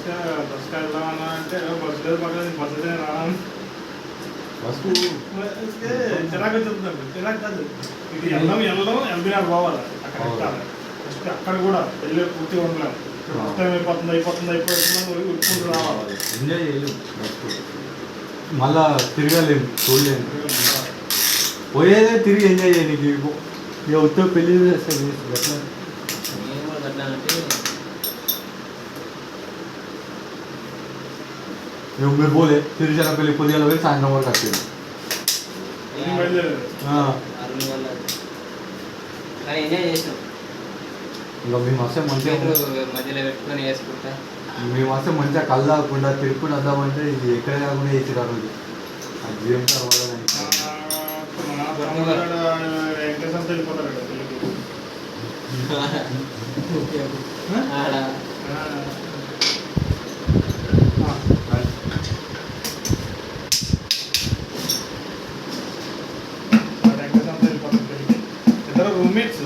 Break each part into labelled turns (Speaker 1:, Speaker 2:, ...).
Speaker 1: బస్కి వెళ్దామన్నా అంటే బస్సు లేదు పక్కన బస్సు రాను
Speaker 2: బస్సు
Speaker 1: చిరాకు వచ్చేస్తుందండి. చిరాకు కాదు, ఇది వెళ్ళడం ఎల్బీఆర్ పోవాలి అక్కడ ఎక్కాలి. ఫస్ట్ అక్కడ కూడా వెళ్ళి పూర్తిగా ఉండలేము. ఫస్ట్ టైం అయిపోతుంది ఉడుకుంటూ రావాలి.
Speaker 2: ఎంజాయ్ చేయలేము, మళ్ళా తిరగలేము, చూడలేము. పోయేదే తిరిగి ఎంజాయ్ చేయడానికి. ఇక ఉత్తర పెళ్లి చేస్తాను మీరు పోలే తిరిగి పెళ్ళి పొద్దుగా పోయి సాయంత్రం వరకు వచ్చేది. ఇంకా మేము వస్తే మంచిగా
Speaker 3: మధ్యలో పెట్టుకొని వేసుకుంటా,
Speaker 2: మేము వస్తే మంచిగా కళ్ళు తాగకుండా తిరుక్కుని వద్దామంటే ఇది ఎక్కడ కాకుండా వేసి ఆ రోజు ఆ జీవం తర్వాత
Speaker 1: రూమ్మేట్స్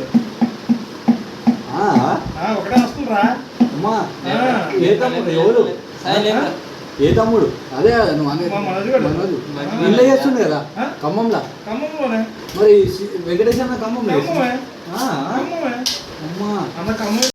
Speaker 1: ఒకటే వస్తుండ్రా.
Speaker 2: అమ్మా ఏ తమ్ముడు? ఎవరు ఏ తమ్ముడు? అదే నువ్వు ఇల్లు చేస్తుండే కదా ఖమ్మంలో.
Speaker 1: ఖమ్మంలోనే
Speaker 2: మరి వెంకటేశ్వర ఖమ్మం
Speaker 1: అమ్మ
Speaker 2: అమ్మా.